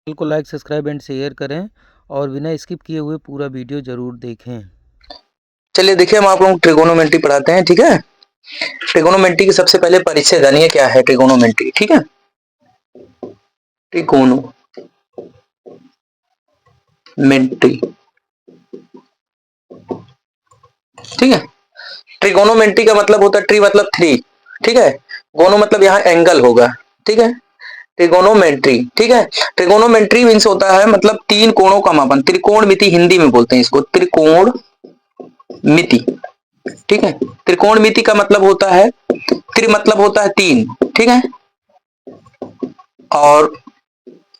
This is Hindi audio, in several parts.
चैनल को लाइक सब्सक्राइब एंड शेयर करें और बिना स्किप किए हुए पूरा वीडियो जरूर देखें। चलिए देखिए, हम आप लोगों को ट्रिगोनोमेट्री पढ़ाते हैं। ठीक है, ट्रिगोनोमेट्री की सबसे पहले परिचय जानिए क्या है ट्रिगोनोमेट्री। ठीक है, ट्रिगोनोमेट्री, ठीक है। ट्रिगोनोमेट्री का मतलब होता है ट्री मतलब थ्री, ठीक है। गोनो मतलब यहाँ एंगल होगा, ठीक है। ट्रिगोनोमेट्री, ठीक है। ट्रिगोनोमेट्री मीन्स होता है मतलब तीन कोणों का मापन, त्रिकोणमिति हिंदी में बोलते हैं इसको, त्रिकोण मिति, ठीक है। त्रिकोण मिति का मतलब होता है, त्रि मतलब होता है तीन, ठीक है। और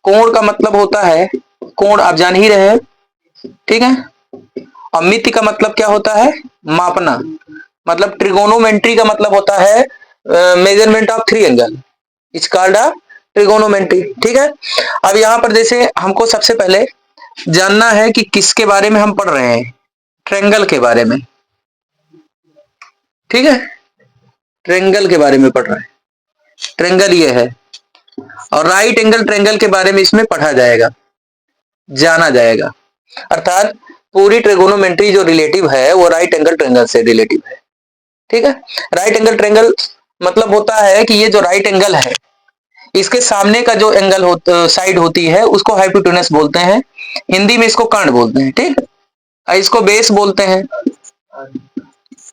कोण का मतलब होता है, कोण आप जान ही रहे हैं, ठीक है। और मिति का मतलब क्या होता है, मापना। मतलब ट्रिगोनोमेट्री का मतलब होता है measurement of three angle, it's called a trigonometry, ठीक है। अब यहां पर जैसे हमको सबसे पहले जानना है कि किसके बारे में हम पढ़ रहे हैं, ट्रेंगल के बारे में, ठीक है। ट्रेंगल के बारे में पढ़ रहे हैं, ट्रेंगल ये है। और राइट एंगल ट्रेंगल के बारे में इसमें पढ़ा जाएगा, जाना जाएगा। अर्थात पूरी ट्रिगोनोमेट्री जो रिलेटिव है वो राइट एंगल ट्रेंगल से रिलेटिव है, ठीक है। राइट एंगल ट्रेंगल मतलब होता है कि ये जो राइट एंगल है, इसके सामने का जो एंगल साइड होती है उसको हाइपोटेनस बोलते हैं, हिंदी में इसको कर्ण बोलते हैं, ठीक। इसको बेस बोलते हैं,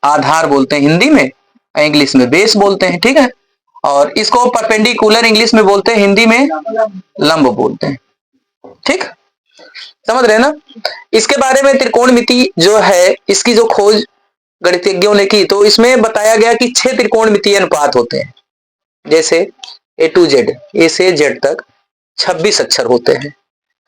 आधार बोलते हैं हिंदी में, इंग्लिश में बेस बोलते हैं, ठीक है। और इसको परपेंडिकुलर इंग्लिश में बोलते हैं, हिंदी में लंब बोलते हैं, ठीक। समझ रहे हैं ना। इसके बारे में त्रिकोणमिति जो है, इसकी जो खोज गणितज्ञों ने की तो इसमें बताया गया कि 6 त्रिकोणमितीय अनुपात होते हैं। जैसे ए टू जेड, ए से जेड तक 26 अक्षर होते हैं,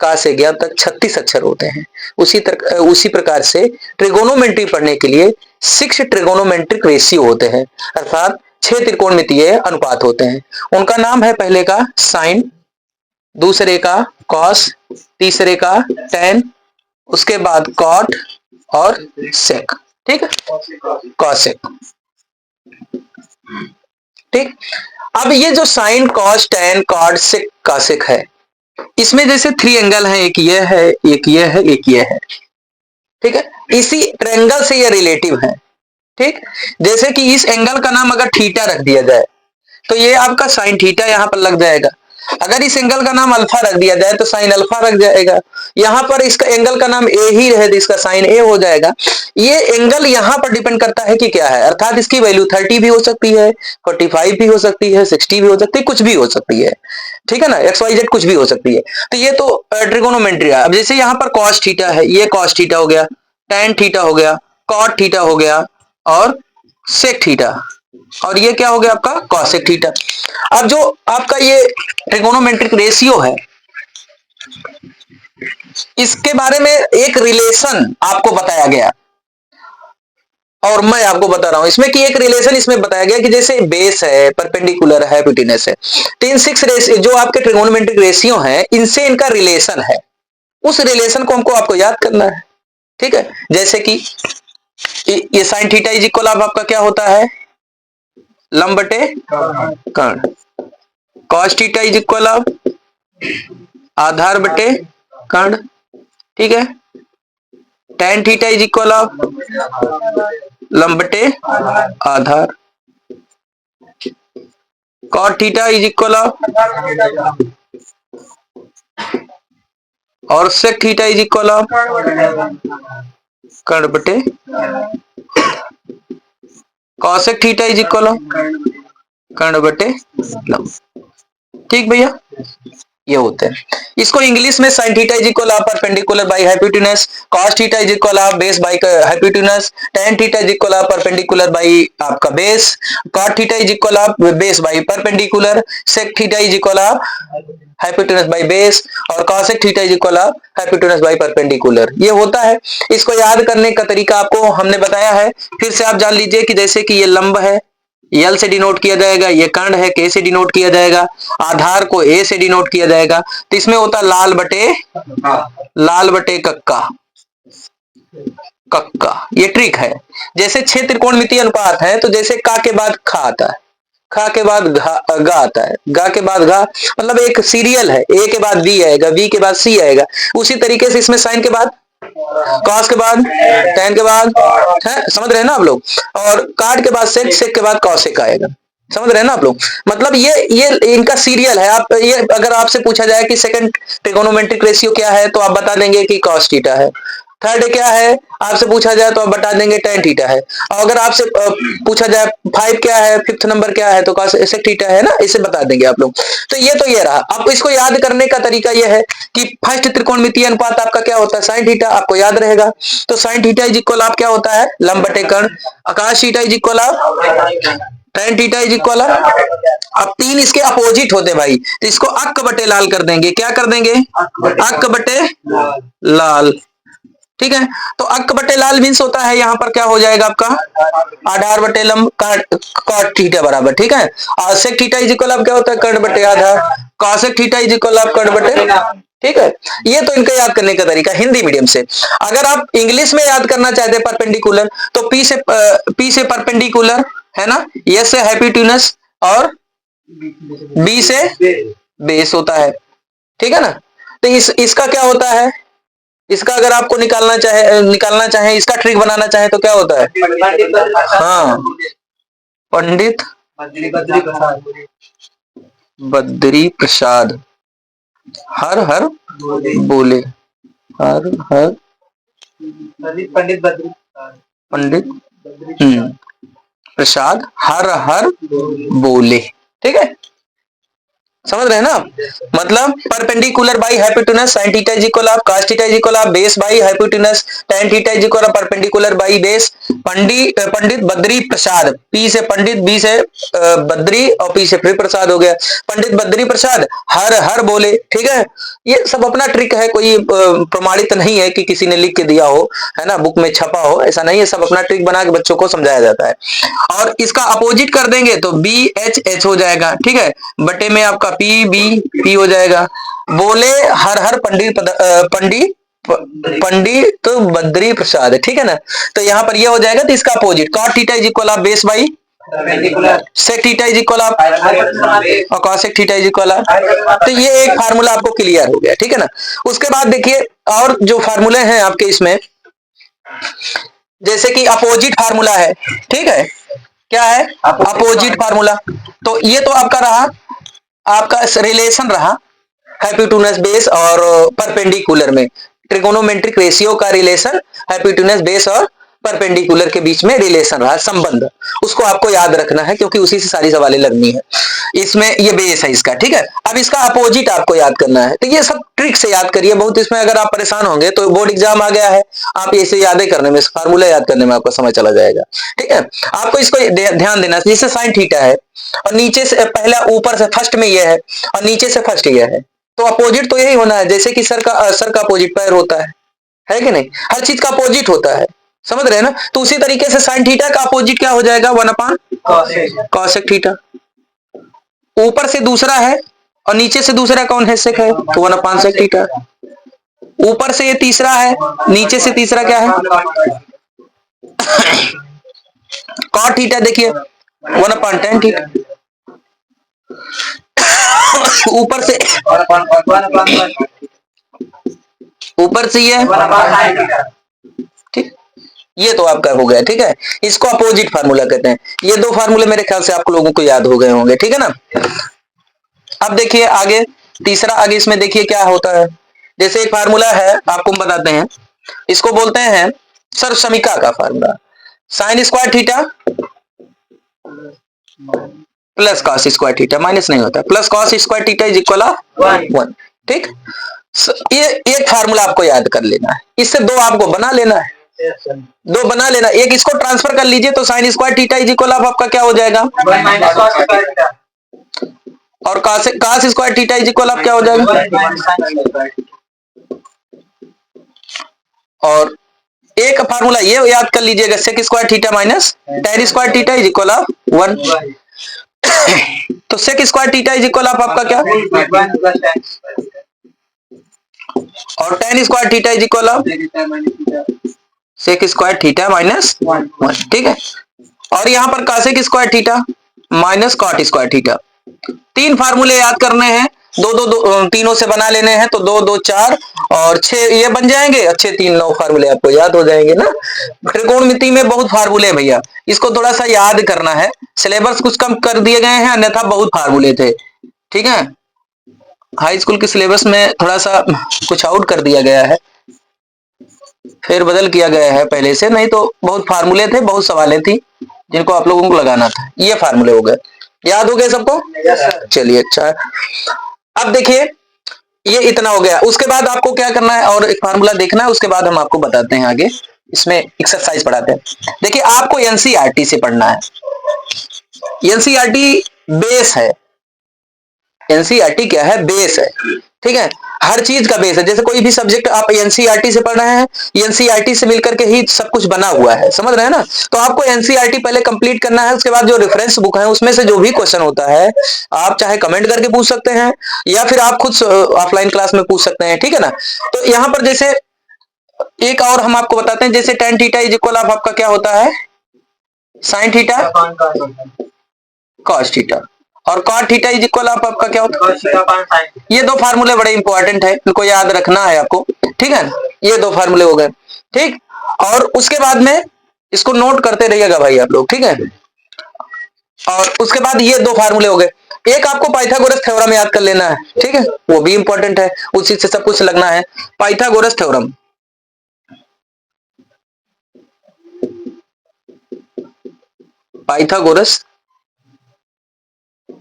का से ज्ञान तक 36 अक्षर होते हैं। उसी प्रकार से ट्रिगोनोमेट्री पढ़ने के लिए 6 ट्रिगोनोमेट्रिक रेशियो होते हैं, अर्थात 6 त्रिकोणमितीय अनुपात होते हैं। उनका नाम है, पहले का साइन, दूसरे का कॉस, तीसरे का टेन, उसके बाद कॉट और सेक, ठीक है, कॉसेक, ठीक। अब ये जो sine cos tan cot sec cosec है, इसमें जैसे थ्री एंगल है, एक ये है, एक ये है, एक ये है, ठीक है। इसी ट्रेंगल से ये रिलेटिव है, ठीक। जैसे कि इस एंगल का नाम अगर थीटा रख दिया जाए तो ये आपका साइन थीटा यहां पर लग जाएगा। अगर इस एंगल का नाम अल्फा रख दिया जाए तो साइन अल्फा रख जाएगा। यहां पर इसका एंगल का नाम ए ही रहे तो इसका साइन ए हो जाएगा। ये एंगल यहां पर डिपेंड करता है कि क्या है, अर्थात इसकी वैल्यू 30 भी हो सकती है, 45 भी हो सकती है, 60 भी हो सकती है, कुछ भी हो सकती है, ठीक है ना। एक्स वाई जेड कुछ भी हो सकती है। तो ये तो ट्रिगोनोमेट्री है। अब जैसे यहां पर कॉस थीटा है, ये कॉस थीटा हो गया, टेन थीटा हो गया, कॉट थीटा हो गया और सेक थीटा, और ये क्या हो गया आपका कॉसेक थीटा। अब जो आपका ये ट्रिगोनोमेट्रिक रेशियो है, इसके बारे में एक रिलेशन आपको बताया गया, और मैं आपको बता रहा हूं इसमें कि एक रिलेशन इसमें बताया गया कि जैसे बेस है, परपेंडिकुलर है, हाइपोटेनस है, तो इन 6 रेशियो जो आपके ट्रिगोनोमेट्रिक रेशियो हैं, इनसे इनका रिलेशन है। उस रिलेशन को हमको आपको याद करना है, ठीक है। जैसे कि ये sine theta is equal of आपका क्या होता है, लंब बटे कर्ण। Cos theta is equal of आधार बटे कर्ण, ठीक है। Tan theta is equal of लंब बटे आधार। Cot theta is equal of और sec theta is equal of कर्ण बटे cosec theta is equal of कर्ण बटे लंब, ठीक भैया। ये होते हैं। इसको इंग्लिश में sin theta is equal of perpendicular by hypotenuse, cos theta is equal of base by hypotenuse, tan theta is equal of perpendicular by आपका base, cot theta is equal of base by perpendicular, sec theta is equal of hypotenuse by base और cosec theta is equal of hypotenuse by perpendicular. ये होता है। इसको याद करने का तरीका आपको हमने बताया है, फिर से आप जान लीजिए कि जैसे कि ये लंब है, यल से डिनोट किया जाएगा, ये कर्ण है, के से डिनोट किया जाएगा, आधार को ए से डिनोट किया जाएगा। तो इसमें होता लाल बटे कक्का, कक्का, ये ट्रिक है। जैसे 6 त्रिकोणमितीय अनुपात है तो जैसे का के बाद खा आता है, खा के बाद गा आता है, गा के बाद घा, मतलब एक सीरियल है, ए के बाद बी आएगा, बी के बाद सी आएगा। उसी तरीके से इसमें साइन के बाद कॉस के बाद टैन के बाद है, समझ रहे हैं ना आप लोग। और कार्ड के बाद सेक, सेक के बाद कॉसेक आएगा, समझ रहे हैं ना आप लोग। मतलब ये इनका सीरियल है। आप ये अगर आपसे पूछा जाए कि सेकंड ट्रिगोनोमेट्रिक रेशियो क्या है तो आप बता देंगे कि कॉस थीटा है। थर्ड क्या है आपसे पूछा जाए तो आप बता देंगे tan थीटा है। और अगर आपसे पूछा जाए 5 क्या है, फिफ्थ नंबर क्या है तो cos sec थीटा है ना, इसे बता देंगे आप लोग। तो ये रहा। अब इसको याद करने का तरीका ये है कि फर्स्ट त्रिकोणमितीय अनुपात आपका क्या होता है, sin थीटा, आपको याद रहेगा। तो sin थीटा इज इक्वल आप क्या होता है, लंब बटे कर्ण। आकाश थीटा इज इक्वल आप tan थीटा इज इक्वल। अब तीन इसके अपोजिट होते हैं भाई, तो इसको अक्क बटे लाल कर देंगे। क्या कर देंगे, अक्क बटे लाल। ठीक है, तो अक्क बटे लाल मीन्स होता है यहाँ पर क्या हो जाएगा आपका आधार बटे लंब कॉट थीटा बराबर। ठीक है, और सेक थीटा इज इक्वल क्या होता है, कर्ण बटे आधार। कॉसेक थीटा इज इक्वल कर्ण बटे। ठीक है, ये तो इनका याद करने का तरीका हिंदी मीडियम से। अगर आप इंग्लिश में याद करना चाहते हैं परपेंडिकुलर, तो पी से परपेंडिकुलर है ना, एस से हाइपोटेन्यूस और बी से बेस होता है। ठीक है ना, तो इसका क्या होता है, इसका अगर आपको निकालना चाहे इसका ट्रिक बनाना चाहे तो क्या होता है, हाँ, पंडित बद्री प्रसाद हर हर बोले, हर हर पंडित प्रसाद हर हर बोले। ठीक है, समझ रहे हैं ना। मतलब perpendicular by hypotenuse sin theta is equal of cos theta is equal of base by hypotenuse tan theta is equal of perpendicular by base. Pandit Badri Prasad, P से पंडित, बी से बद्री और पी से फिर प्रसाद हो गया। पंडित बद्री प्रसाद हर हर बोले। ठीक है, ये सब अपना ट्रिक है, कोई प्रमाणित नहीं है कि किसी ने लिख के दिया हो, है ना, बुक में छपा हो, ऐसा नहीं है। सब अपना ट्रिक बना के बच्चों को समझाया जाता है। और इसका अपोजिट कर देंगे तो बी एच एच हो जाएगा। ठीक है, बटे में आपका पी बी पी हो जाएगा। बोले हर हर पंडित बद्री प्रसाद। ठीक है ना, तो यहां पर ये हो जाएगा। तो इसका opposite cot theta is equal of base by sec theta is equal of और cosec theta is equal of. तो ये एक फार्मूला आपको क्लियर हो गया। ठीक है ना, उसके बाद देखिए और जो फार्मूले हैं आपके इसमें, जैसे कि अपोजिट फार्मूला है। ठीक है, क्या है अपोजिट फार्मूला, तो ये तो आपका रहा, आपका रिलेशन रहा हाइपोटेन्यूस बेस और परपेंडिकुलर में, ट्रिगोनोमेट्रिक रेशियो का रिलेशन हाइपोटेन्यूस बेस और परपेंडिकुलर के बीच में रिलेशन रहा, संबंध, उसको आपको याद रखना है क्योंकि उसी से सारी सवालें लगनी है। इसमें ये बेस है इसका। ठीक है, अब इसका अपोजिट आपको याद करना है। तो ये सब ट्रिक से याद करिए, बहुत इसमें अगर आप परेशान होंगे तो बोर्ड एग्जाम आ गया है, आप इसे याद करने में, फार्मूला याद करने में आपका समय चला जाएगा। ठीक है, आपको इसको ध्यान देना, जैसे साइन थीटा है और नीचे से पहला ऊपर से फर्स्ट में ये है और नीचे से फर्स्ट ये है, तो अपोजिट तो यही होना है, जैसे कि सर का अपोजिट पैर होता है कि नहीं, हर चीज का अपोजिट होता है, समझ रहे हैं ना। तो उसी तरीके से साइन थीटा का अपोजिट क्या हो जाएगा, 1/cos कॉसेक थीटा। ऊपर से दूसरा है और नीचे से दूसरा कौन है, सेक है, तो 1/sec थीटा। ऊपर से ये तीसरा है, नीचे से तीसरा क्या है, cot थीटा। देखिए 1/tan थीटा। ऊपर से ये, ठीक, ये तो आपका हो गया। ठीक है, इसको अपोजिट फार्मूला कहते हैं। ये दो फार्मूले मेरे ख्याल से आप लोगों को याद हो गए होंगे। ठीक है ना, अब देखिए आगे तीसरा, आगे इसमें देखिए क्या होता है। जैसे एक फार्मूला है आपको हम बताते हैं, इसको बोलते हैं सर्वसमीका का formula, sine square theta plus cos square theta, minus नहीं होता, plus cos square theta is equal of 1। ठीक, ये एक फार्मूला आपको याद कर लेना है, इससे दो आपको बना लेना है, दो बना लेना, एक इसको ट्रांसफर कर लीजिए तो sine square theta is equal of आपका क्या हो जाएगा, और cos square theta is equal of क्या हो जाएगा। और एक फार्मूला ये याद कर लीजिएगा, sec square theta minus tan square theta is equal of 1। तो sec square theta is equal of आपका क्या, और tan square theta is equal of sec square theta minus 1। ठीक है, और यहां पर cosec square theta minus cot square theta. 3 फार्मूले याद करने हैं, तीनों से बना लेने हैं, तो 2 2 4 और 6 ये बन जाएंगे। अच्छे 3 9 फार्मूले आपको याद हो जाएंगे ना। त्रिकोणमिति में बहुत फार्मूले हैं भैया, इसको थोड़ा सा याद करना है। सिलेबस कुछ कम कर दिए गए हैं, अन्यथा बहुत फार्मूले थे, ठीक है। हाई स्कूल के सिलेबस में थोड़ा सा कुछ आउट कर दिया गया है, फिर बदल किया गया है पहले से, नहीं तो बहुत फार्मूले थे, बहुत सवालें थी जिनको आप लोगों को लगाना था। ये फार्मूले हो गए, याद हो गए सबको? चलिए अच्छा है। अब देखिए ये इतना हो गया, उसके बाद आपको क्या करना है और एक फार्मूला देखना है, उसके बाद हम आपको बताते हैं आगे इसमें एक्सरसाइज पढ़ाते हैं। देखिए आपको एनसीईआरटी से पढ़ना है, एनसीईआरटी बेस है। एनसीईआरटी क्या है? बेस है, ठीक है, हर चीज का बेस है। जैसे कोई भी सब्जेक्ट आप एनसीईआरटी से पढ़ रहे हैं, एनसीईआरटी से मिलकर के ही सब कुछ बना हुआ है, समझ रहे हैं ना। तो आपको एनसीईआरटी पहले कंप्लीट करना है, उसके बाद जो रेफरेंस बुक है उसमें से जो भी क्वेश्चन होता है आप चाहे कमेंट करके पूछ सकते हैं या फिर आप खुद ऑफलाइन क्लास में पूछ सकते हैं, ठीक है ना। तो यहाँ पर जैसे एक और हम आपको बताते हैं, जैसे tan theta is equal of आपका क्या होता है? sin थीटा cos थीटा, और cot theta is equal of आपका क्या होता है? ये 2 फार्मूले बड़े इंपॉर्टेंट है, इनको याद रखना है आपको, ठीक है। ये 2 फार्मूले हो गए, ठीक। और उसके बाद में इसको नोट करते रहिएगा भाई आप लोग, ठीक है। और उसके बाद ये 2 फार्मूले हो गए। एक आपको पाइथागोरस थ्योरम याद कर लेना है, ठीक है, वो भी इंपॉर्टेंट है, उसी से सब कुछ लगना है। पाइथागोरस थ्योरम, पाइथागोरस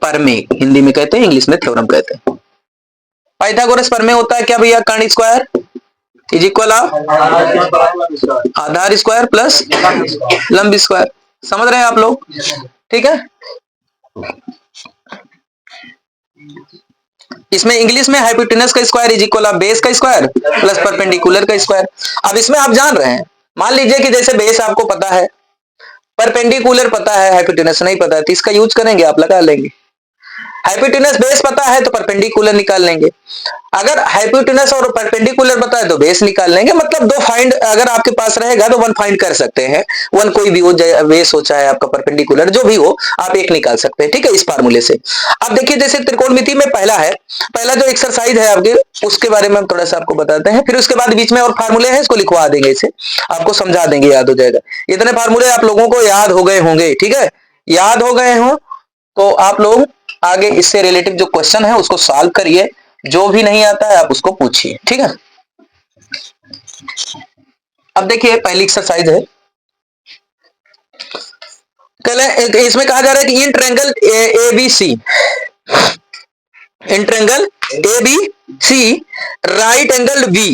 प्रमेय हिंदी में कहते हैं, इंग्लिश में थ्योरम कहते हैं। पाइथागोरस प्रमेय होता है क्या भैया? कर्ण स्क्वायर इज इक्वल ऑफ आधार स्क्वायर प्लस लंब स्क्वायर, समझ रहे हैं आप लोग, ठीक है। इसमें इंग्लिश में हाइपोटेनस का square is equal of base का स्क्वायर प्लस परपेंडिकुलर का स्क्वायर। अब इसमें आप जान रहे हैं, मान लीजिए कि जैसे बेस आपको पता है, परपेंडिकुलर पता है, हाइपोटेनस नहीं पता है, तो इसका यूज करेंगे, आप लगा लेंगे। हाइपोटेनस बेस पता है तो परपेंडिकुलर निकाल लेंगे, अगर हाइपोटेनस और परपेंडिकुलर पता है तो बेस निकाल लेंगे। मतलब 2 फाइंड अगर आपके पास रहेगा तो 1 फाइंड कर सकते हैं, 1 कोई भी हो, बेस हो चाहे आपका परपेंडिकुलर, जो भी हो आप एक निकाल सकते हैं, ठीक है, इस फार्मूले से। अब देखिए जैसे त्रिकोणमिति में पहला जो एक्सरसाइज है आपके, उसके बारे में हम थोड़ा सा आपको बताते हैं, फिर उसके बाद बीच में और फार्मूले हैं, इसको लिखवा देंगे, इसे आपको समझा देंगे, याद हो जाएगा। इतने फार्मूले आप लोगों को याद हो गए होंगे, ठीक है, याद हो गए हो तो आप लोग आगे इससे रिलेटिव जो क्वेश्चन है उसको सॉल्व करिए, जो भी नहीं आता है आप उसको पूछिए, ठीक है। अब देखिए पहली एक्सरसाइज है, इसमें कहा जा रहा है कि in triangle ABC, in triangle ABC right angle B,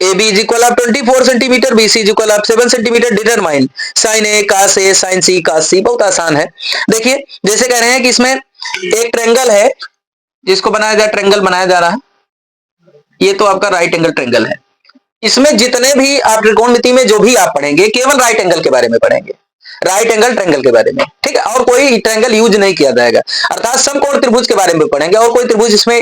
AB is equal of 24 centimetre, BC is equal of 7 centimetre, determine sine A cos A sine C cos C. बहुत आसान है। देखिए जैसे कह रहे हैं कि इसमें एक ट्रायंगल है जिसको ट्रायंगल बनाया जा रहा है, ये तो आपका राइट एंगल ट्रायंगल है। इसमें जितने भी आप त्रिकोणमिति में जो भी आप पढ़ेंगे केवल राइट एंगल के बारे में पढ़ेंगे, राइट एंगल ट्रायंगल के बारे में, ठीक है, और कोई ट्रायंगल यूज नहीं किया जाएगा। अर्थात समकोण त्रिभुज के बारे में पढ़ेंगे, और कोई त्रिभुज इसमें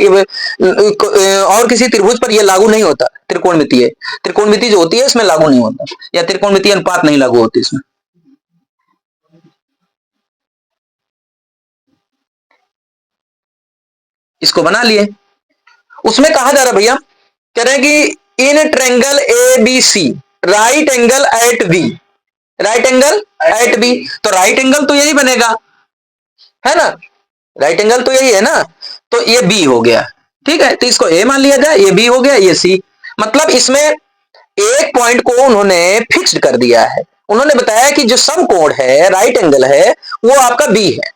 और किसी त्रिभुज पर यह लागू नहीं होता। त्रिकोणमिति जो होती है इसमें लागू नहीं होता, या त्रिकोणमिति अनुपात नहीं लागू होती इसमें। इसको बना लिए, उसमें कहा जा रहा है भैया, कह रहे हैं कि in triangle A B C right angle at B, right angle at B, तो राइट एंगल तो यही बनेगा, है ना, राइट एंगल तो यही है ना, तो ये बी हो गया, ठीक है, तो इसको ए मान लिया जाए, ये बी हो गया, ये सी। मतलब इसमें एक पॉइंट को उन्होंने फिक्स्ड कर दिया है, उन्होंने बताया कि जो समकोण है, राइट एंगल है, वो आपका बी है।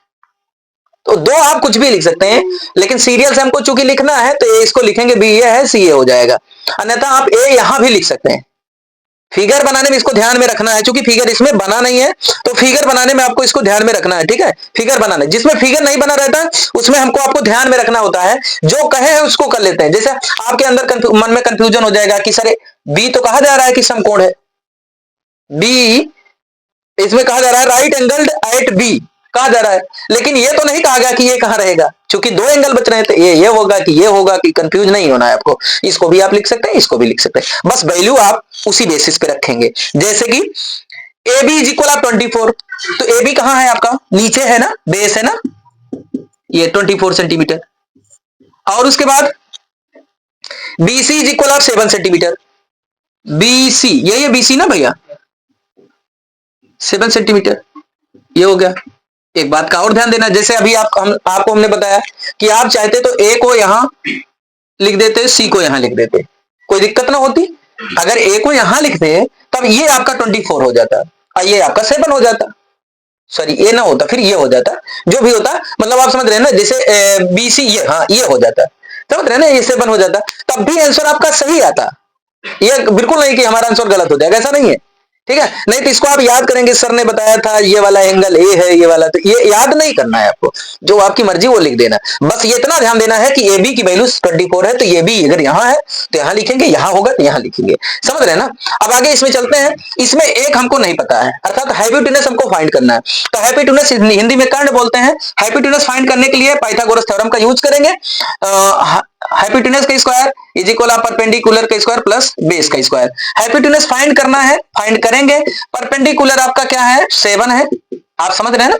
तो 2 आप कुछ भी लिख सकते हैं, लेकिन सीरियल से हमको चूंकि लिखना है तो ए इसको लिखेंगे बी ए है, सी ए हो जाएगा, अन्यथा आप ए यहां भी लिख सकते हैं। फिगर बनाने में इसको ध्यान में रखना है, क्योंकि फिगर इसमें बना नहीं है, तो फिगर बनाने में आपको इसको ध्यान में रखना है, ठीक है। फिगर बनाने जिसमें फिगर नहीं बना रहता उसमें हमको आपको ध्यान में रखना होता है, जो कहे हैं उसको कर लेते हैं। जैसे आपके अंदर मन में कंफ्यूजन हो जाएगा कि सर बी तो कहा जा रहा है कि समकोण है, बी इसमें कहा जा रहा है राइट एंगल्ड एट बी कहा जा रहा है, लेकिन ये तो नहीं कहा गया कि ये कहां रहेगा, क्योंकि 2 एंगल बच रहे हैं, तो ये होगा कि ये होगा कि, कंफ्यूज नहीं होना है आपको। इसको भी आप लिख सकते हैं, इसको भी लिख सकते हैं, बस वैल्यू आप उसी बेसिस पे रखेंगे। जैसे कि A B is equal of 24, तो ए बी कहां है आपका, नीचे है ना, बेस है ना, ये 24 सेंटीमीटर। और उसके बाद BC is equal of 7 centimetre. BC यही है BC ना भैया, 7 सेंटीमीटर, ये हो गया। एक बात का और ध्यान देना, जैसे अभी आपको हमने बताया कि आप चाहते तो ए को यहां लिख देते, सी को यहां लिख देते, कोई दिक्कत ना होती। अगर ए को यहां लिखते तब ये आपका 24 हो जाता और ये आपका 7 हो जाता, सॉरी ये ना होता, फिर ये हो जाता, जो भी होता, मतलब आप समझ रहे हैं ना, जैसे BC ये, हाँ ये हो जाता, समझ रहे हैं ना, ये 7 हो जाता, तब भी आंसर आपका सही आता। ये बिल्कुल नहीं कि हमारा आंसर गलत हो जाएगा, ऐसा नहीं है, ठीक है। नहीं तो इसको आप याद करेंगे, सर ने बताया था ये वाला एंगल ए है, ये वाला, तो ये याद नहीं करना है आपको, जो आपकी मर्जी वो लिख देना। बस ये इतना ध्यान देना है कि ए बी की वैल्यू 24 है, तो ये बी अगर यहां है तो यहां लिखेंगे, यहां होगा तो यहां लिखेंगे, समझ रहे हैं ना। अब आगे इसमें चलते हैं। इसमें एक हमको नहीं पता है, अर्थात हाइपोटेनस हमको फाइंड करना है। तो हाइपोटेनस हिंदी में कर्ण बोलते हैं। हाइपोटेनस फाइंड करने के लिए पाइथागोरस थ्योरम का यूज करेंगे। हाइपोटेनस का square is equal of perpendicular का स्क्वायर प्लस बेस का स्क्वायर। हाइपोटेनस फाइंड करना है, फाइंड करेंगे। परपेंडिकुलर आपका क्या है, 7 है, आप समझ रहे हैं ना।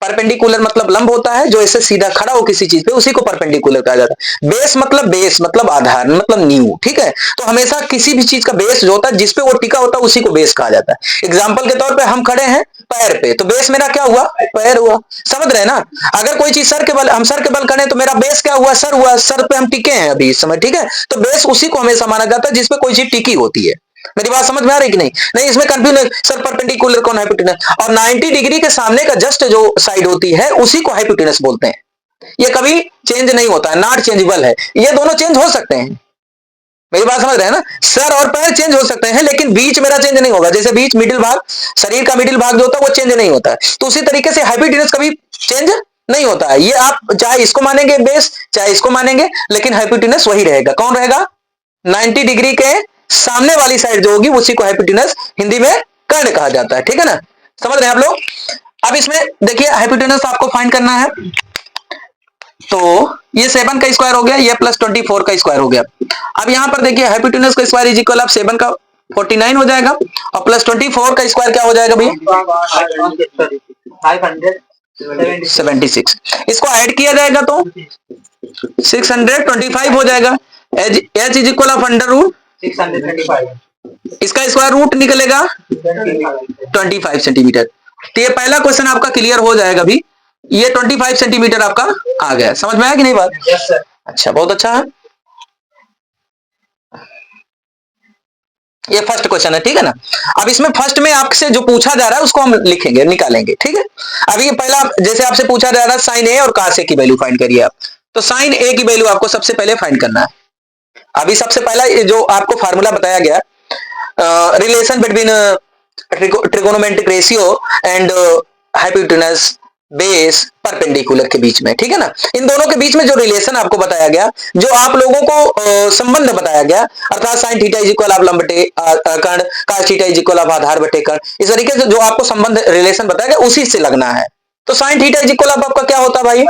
परपेंडिकुलर मतलब लंब होता है, जो ऐसे सीधा खड़ा हो किसी चीज पे, उसी को परपेंडिकुलर कहा जाता है। बेस मतलब आधार, मतलब नींव, ठीक है। तो हमेशा किसी भी चीज का बेस जो होता है, जिसपे वो टिका होता है, उसी को बेस कहा जाता है। एग्जाम्पल के तौर पे हम खड़े हैं पैर पे, तो बेस मेरा क्या हुआ, पैर हुआ, समझ रहे हैं ना। अगर कोई चीज सर के बल, हम सर के बल खड़े, तो मेरा बेस क्या हुआ, सर हुआ, सर पे हम टिके हैं अभी इस समय, ठीक है। तो बेस उसी को हमेशा माना जाता है जिसपे कोई चीज टिकी होती है। मेरी बात समझ में आ रही कि नहीं, नहीं इसमें कंफ्यूजन, सर परपेंडिकुलर कौन हाइपोटेनस, और 90 डिग्री के सामने का जस्ट जो साइड होती है उसी को हाइपोटेनस बोलते हैं। ये कभी चेंज नहीं होता है, नॉट चेंजेबल है। ये दोनों चेंज हो सकते हैं, मेरी बात समझ रहे हैं ना। सर और पैर चेंज हो सकते हैं, लेकिन बीच मेरा चेंज नहीं होगा। जैसे बीच मिडिल भाग, शरीर का मिडिल भाग जो होता है वो चेंज नहीं होता है, तो उसी तरीके से हाइपोटेनस कभी चेंज नहीं होता है। ये आप चाहे इसको मानेंगे बेस, चाहे इसको मानेंगे, लेकिन हाइपोटेनस वही रहेगा। कौन रहेगा, 90 डिग्री के सामने वाली साइड जो होगी उसी को हाइपोटेनस हिंदी में कर्ण कहा जाता है, ठीक है ना। समझ रहे हैं आप लोग। अब इसमें देखिए हाइपोटेनस आपको फाइंड करना है, तो ये 7 का स्क्वायर हो गया, ये प्लस 24 का स्क्वायर हो गया। अब यहां पर देखिए हाइपोटेनस का स्क्वायर इज इक्वल ऑफ 7 का 49 हो जाएगा, और प्लस 24 का स्क्वायर क्या हो जाएगा भैया, 576। इसको ऐड किया जाएगा तो 625 हो जाएगा। H is equal of under root 625, इसका स्क्वायर रूट निकलेगा 25 सेंटीमीटर। तो ये पहला क्वेश्चन आपका क्लियर हो जाएगा भी, ये 25 सेंटीमीटर आपका आ गया। समझ में आया कि नहीं बात? yes, sir. अच्छा, बहुत अच्छा है। ये फर्स्ट क्वेश्चन है, ठीक है ना। अब इसमें फर्स्ट में आपसे जो पूछा जा रहा है उसको हम लिखेंगे, निकालेंगे, ठीक है। अभी ये पहला जैसे आपसे पूछा जा रहा है साइन ए और cos ए की वैल्यू फाइंड करिए आप, तो साइन ए की वैल्यू आपको सबसे पहले फाइंड करना है। अभी सबसे पहला जो आपको फार्मूला बताया गया, relation between trigonometric ratio and hypotenuse base perpendicular के बीच में, ठीक है ना। इन दोनों के बीच में जो रिलेशन आपको बताया गया, जो आप लोगों को संबंध बताया गया, अर्थात sine theta is equal of लंब बटे कर्ण, cos theta is equal of आधार बटे कर्ण, इस तरीके से जो आपको संबंध रिलेशन बताया गया उसी से लगना है। तो sine theta is equal of आपका क्या होता है भाई,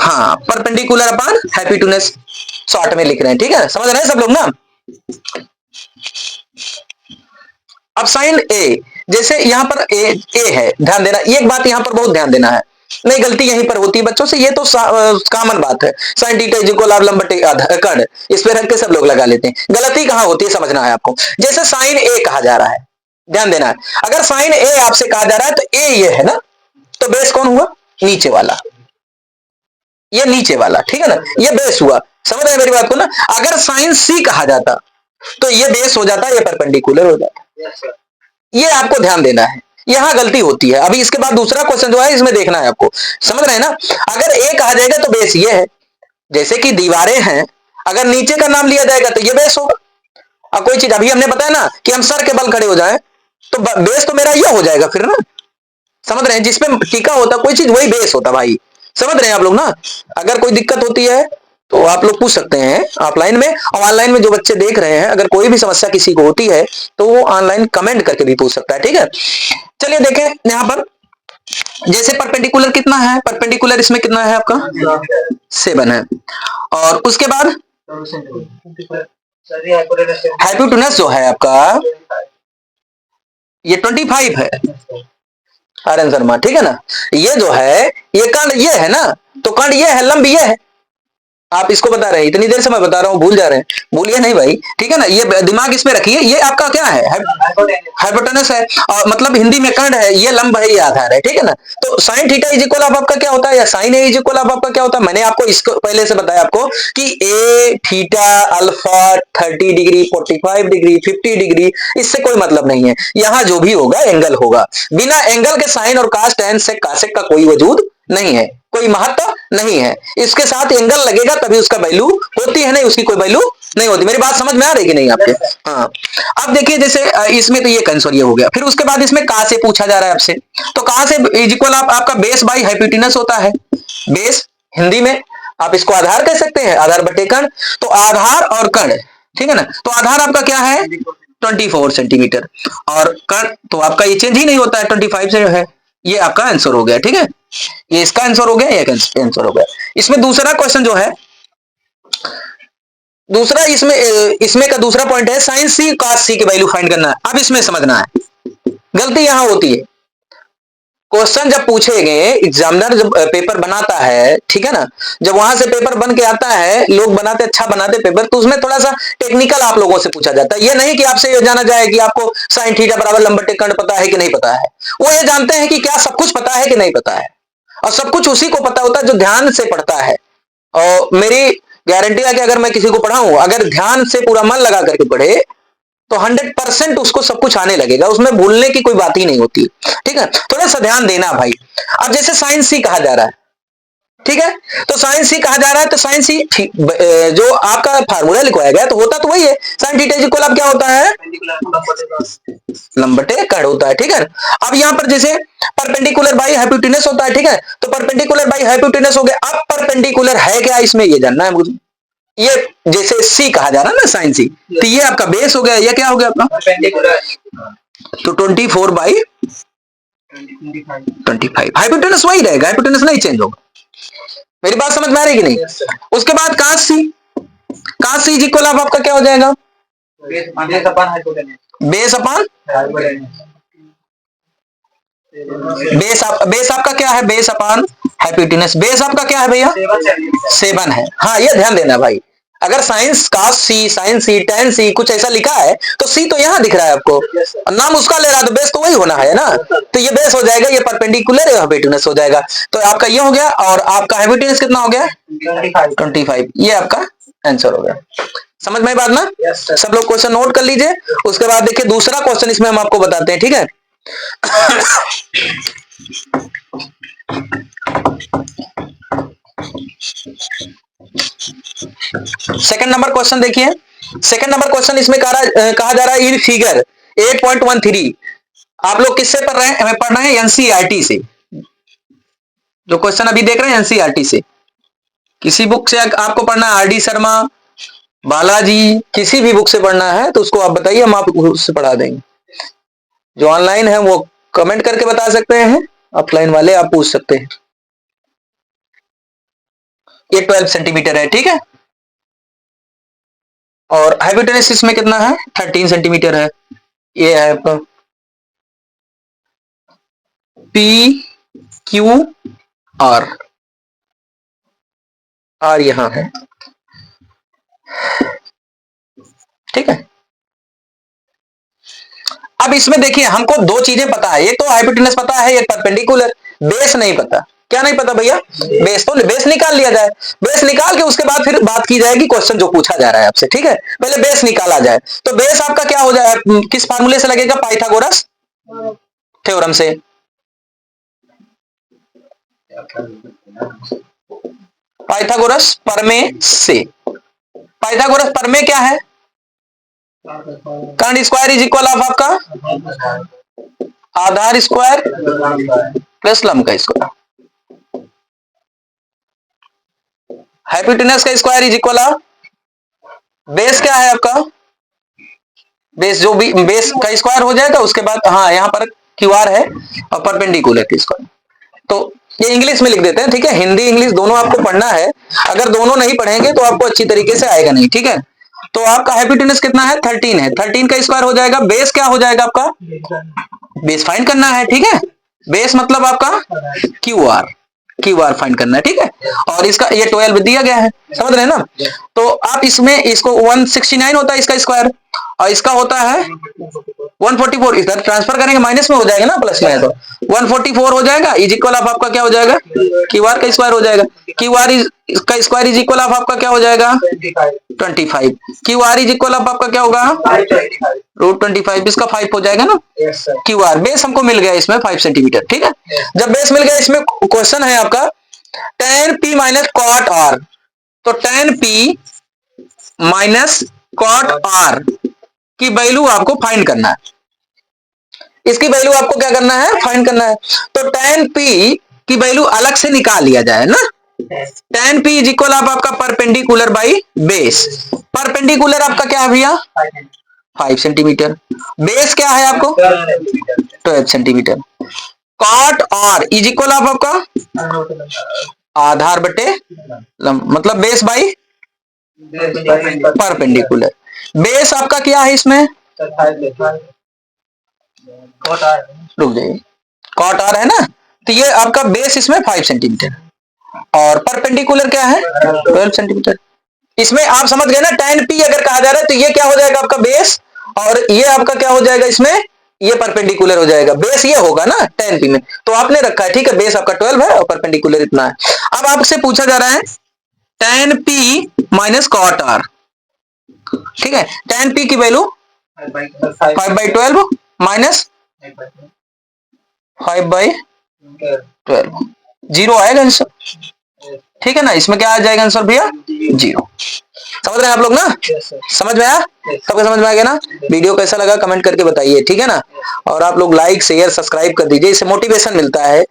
हाँ परपेंडिकुलर अपॉन हाइपोटेनस, शॉर्ट में लिख रहे हैं, ठीक है। समझ रहे हैं सब लोग ना। अब साइन ए, जैसे यहां पर ए है, ध्यान देना, एक बात यहां पर बहुत ध्यान देना है, नहीं गलती यहीं पर होती है बच्चों से, ये तो कॉमन बात है। Sign theta is equal of लंब बटे कर्ण, इस पे रख के सब लोग लगा लेते हैं। गलती कहां होती है समझना है आपको। जैसे साइन ए कहा जा रहा है, ध्यान देना है, अगर साइन ए आपसे कहा जा रहा है तो ए ये है ना, तो बेस कौन हुआ, नीचे वाला, ये नीचे वाला, ठीक है ना, ये बेस हुआ। समझ रहे मेरी बात को ना। अगर साइन सी कहा जाता तो ये बेस हो जाता, ये परपेंडिकुलर हो जाता। ये आपको ध्यान देना है, यहां गलती होती है। अभी इसके बाद दूसरा क्वेश्चन जो है इसमें देखना है आपको, समझ रहे हैं ना। अगर ए कहा जाएगा तो बेस ये है, जैसे कि दीवारें हैं, अगर नीचे का नाम लिया जाएगा तो ये बेस होगा। अब कोई चीज अभी हमने बताया ना कि हम सर के बल खड़े हो जाए, तो बेस तो मेरा ये हो जाएगा फिर ना, समझ रहे हैं, जिसपे टीका होता कोई चीज वही बेस होता भाई, समझ रहे हैं आप लोग ना। अगर कोई दिक्कत होती है तो आप लोग पूछ सकते हैं ऑफलाइन में, और ऑनलाइन में जो बच्चे देख रहे हैं, अगर कोई भी समस्या किसी को होती है तो वो ऑनलाइन कमेंट करके भी पूछ सकता है, ठीक है। चलिए देखें यहां पर, जैसे परपेंडिकुलर कितना है, परपेंडिकुलर इसमें कितना है आपका 7 है, और उसके बाद हाइपोटेनस जो है आपका ये 25 है, आर्यन शर्मा, ठीक है ना। ये जो है ये कण ये है ना, तो कण ये है, लंब ये है। आप इसको बता रहे हैं, इतनी देर से मैं बता रहा हूं, भूल जा रहे हैं, भूलिए नहीं भाई, ठीक है ना। ये दिमाग इसमें रखिए, ये आपका क्या है, हाइपोटेनस है, और मतलब हिंदी में कर्ण है, ये लंब है, ये आधार है, ठीक है ना। तो sine theta is equal of आपका क्या होता है, या sine A is equal of आपका क्या होता है, मैंने आपको इसको पहले से बताया आपको कि A theta alpha 30 degree 45 degree 50 degree, इससे कोई मतलब नहीं है, यहां जो भी होगा एंगल होगा। बिना एंगल के साइन और कास टैन सेक कासेक का कोई वजूद नहीं है, कोई महत्व नहीं है। इसके साथ एंगल लगेगा तभी उसका वैल्यू होती है, नहीं उसकी कोई वैल्यू नहीं होती। मेरी बात समझ में आ रही कि नहीं आपके? हाँ। अब देखिए जैसे इसमें तो ये कैंसर ये हो गया, फिर उसके बाद इसमें कहां से पूछा जा रहा है आपसे, तो कहां से इज इक्वल आपका बेस बाई हाइपोटेनस होता है। बेस हिंदी में आप इसको आधार कह सकते हैं, आधार बटे कण। तो आधार और कण, ठीक है ना, तो आधार आपका क्या है 24 सेंटीमीटर, और कण तो आपका ये चेंज ही नहीं होता है, 25 से है। ये आपका आंसर हो गया, ठीक है, ये इसका आंसर हो गया, ये आंसर हो गया। इसमें दूसरा क्वेश्चन जो है, दूसरा इसमें इसमें का दूसरा पॉइंट है साइन सी कॉस सी की वैल्यू फाइंड करना है। अब इसमें समझना है, गलती यहां होती है, क्वेश्चन जब पूछे गए, एग्जामिनर जब पेपर बनाता है, ठीक है ना, जब वहां से पेपर बन के आता है, लोग बनाते अच्छा बनाते पेपर, तो उसमें थोड़ा सा टेक्निकल आप लोगों से पूछा जाता है। ये नहीं कि आपसे ये जाना जाए कि आपको साइन थीटा बराबर लंब बटे कर्ण पता है कि नहीं पता है, वो ये जानते हैं कि क्या सब कुछ पता है कि नहीं पता है, और सब कुछ उसी को पता होता है जो ध्यान से पढ़ता है। और मेरी गारंटी है कि अगर मैं किसी को पढ़ाऊं, अगर ध्यान से पूरा मन लगा करके पढ़े, तो 100% उसको सब कुछ आने लगेगा, उसमें भूलने की कोई बात ही नहीं होती, ठीक है। थोड़ा सा ध्यान देना भाई। अब जैसे साइन सी कहा जा रहा है, ठीक है, तो साइन सी कहा जा रहा है, तो साइन सी जो आपका फार्मूला लिखवाया गया तो होता तो वही है, साइन थीटा इक्वल अब क्या होता है लंब बटे कर्ण होता है, ठीक है। अब यहां पर जैसे परपेंडिकुलर बाई हाइपोटेनस होता है, ठीक है, तो परपेंडिकुलर बाई हाइपोटेनस हो गया। अब परपेंडिकुलर है क्या इसमें, ये जानना है मुझे। ये जैसे सी कहा जा रहा है ना साइन सी, तो ये आपका बेस हो गया, ये क्या हो गया आपका तो 24 बाई 25, हाइपोटेनस वही रहेगा, हाइपोटेनस नहीं चेंज होगा। मेरी बात समझ में आ रही कि नहीं? उसके बाद काश सी इक्वल आपका क्या हो जाएगा बेस अपान बेस आपका क्या है, बेस अपान हाइपोटेनस। बेस आपका क्या है भैया 7 है। हाँ ये ध्यान देना भाई, अगर साइंस कास सी साइन सी टेन सी कुछ ऐसा लिखा है, तो सी तो यहां दिख रहा है आपको, नाम उसका ले रहा है, तो बेस तो वही होना है ना, तो ये बेस हो जाएगा, ये परपेंडिकुलर हाइपोटेनस हो जाएगा। तो आपका ये हो गया, और आपका हाइपोटेनस कितना हो गया 25, ये आपका आंसर हो गया। समझ में बात ना? सब लोग क्वेश्चन नोट कर लीजिए। उसके बाद देखिए दूसरा क्वेश्चन इसमें हम आपको बताते हैं, ठीक है। सेकंड नंबर क्वेश्चन देखिए, सेकंड नंबर क्वेश्चन इसमें कहा जा रहा है इन फिगर 8.13, आप लोग किससे पढ़ रहे हैं, पढ़ रहे हैं एनसीईआरटी से, जो क्वेश्चन अभी देख रहे हैं एनसीईआरटी से। किसी बुक से आपको पढ़ना है, आरडी शर्मा, बालाजी, किसी भी बुक से पढ़ना है तो उसको आप बताइए, हम आप उससे पढ़ा देंगे। जो ऑनलाइन है वो कमेंट करके बता सकते हैं, ऑफलाइन वाले आप पूछ सकते हैं। ये 12 सेंटीमीटर है, ठीक है, और हाइपोटेनस इसमें कितना है 13 सेंटीमीटर है। ये है आपका पी क्यू आर, आर यहां है, ठीक है। अब इसमें देखिए हमको दो चीजें पता है, एक तो हाइपोटेनस पता है, एक परपेंडिकुलर, बेस नहीं पता। क्या नहीं पता भैया बेस, तो बेस निकाल लिया जाए, बेस निकाल के उसके बाद फिर बात की जाएगी क्वेश्चन जो पूछा जा रहा है आपसे, ठीक है। पहले बेस निकाला जाए, तो बेस आपका क्या हो जाए, किस फार्मूले से लगेगा, पाइथागोरस थ्योरम से। पाइथागोरस प्रमेय से, पाइथागोरस प्रमेय क्या है, कर्ण स्क्वायर इज इक्वल ऑफ आपका आधार स्क्वायर प्लस लंब का स्क्वायर, हाइपोटेनस का square is equal of base क्या है आपका, बेस जो भी बेस का स्क्वायर हो जाएगा उसके बाद, हाँ यहाँ पर क्यू आर है और परपेंडिकुलर का स्क्वायर, तो ये इंग्लिश में लिख देते हैं, ठीक है। हिंदी इंग्लिश दोनों आपको पढ़ना है, अगर दोनों नहीं पढ़ेंगे तो आपको अच्छी तरीके से आएगा नहीं, ठीक है। तो आपका हाइपोटेनस कितना है 13 है, 13 का स्क्वायर हो जाएगा, बेस क्या हो जाएगा आपका, बेस फाइंड करना है, ठीक है। बेस मतलब आपका क्यू आर फाइंड करना है, ठीक है। और इसका ये 12 दिया गया है, समझ रहे हैं ना। तो आप इसमें इसको 169 होता है इसका स्क्वायर, और इसका होता है 144। इधर ट्रांसफर करेंगे माइनस में हो जाएगा ना, प्लस में है तो 144 हो जाएगा। इज इक्वल ऑफ आपका क्या हो जाएगा, क्यू आर का स्क्वायर हो जाएगा। क्यू आर का स्क्वायर इज इक्वल ऑफ आपका क्या हो जाएगा 25। Q R is equal of आपका क्या होगा √25, इसका 5 हो जाएगा ना। क्यू आर बेस हमको मिल गया इसमें 5 सेंटीमीटर, ठीक है। जब बेस मिल गया, इसमें क्वेश्चन है आपका tan p minus cot R. तो tan p minus cot R की वैल्यू आपको फाइंड करना है, इसकी वैल्यू आपको क्या करना है, फाइंड करना है। तो tan p की वैल्यू अलग से निकाल लिया जाए ना। tan p is equal of आपका परपेंडिकुलर बाई बेस। परपेंडिकुलर आपका क्या है भैया 5 सेंटीमीटर। बेस क्या है आपको 12 centimetre. Cot R is equal of आपका आधार बटे मतलब बेस बाई परपेंडिकुलर। बेस आपका क्या है इसमें, रुक जाइए, कॉट आर है ना। तो ये आपका बेस इसमें 5 सेंटीमीटर और परपेंडिकुलर क्या है 12 सेंटीमीटर। इसमें आप समझ गए ना, tan p अगर कहा जा रहा है तो ये क्या हो जाएगा आपका बेस, और ये आपका क्या हो जाएगा इसमें, ये परपेंडिकुलर हो जाएगा। बेस ये होगा ना tan p में, तो आपने रखा है, ठीक है। बेस आपका 12 है और परपेंडिकुलर इतना है। अब आपसे पूछा जा रहा है tan p minus cot R, ठीक है। tan p की वैल्यू 5/12 माइनस 5/12, 0 आएगा आंसर, ठीक है ना। इसमें क्या आ जाएगा आंसर भैया 0। समझ रहे हैं आप लोग ना, समझ में आया, सबको समझ में आ गया ना। वीडियो कैसा लगा कमेंट करके बताइए, ठीक है ना। और आप लोग लाइक शेयर सब्सक्राइब कर दीजिए, इससे मोटिवेशन मिलता है।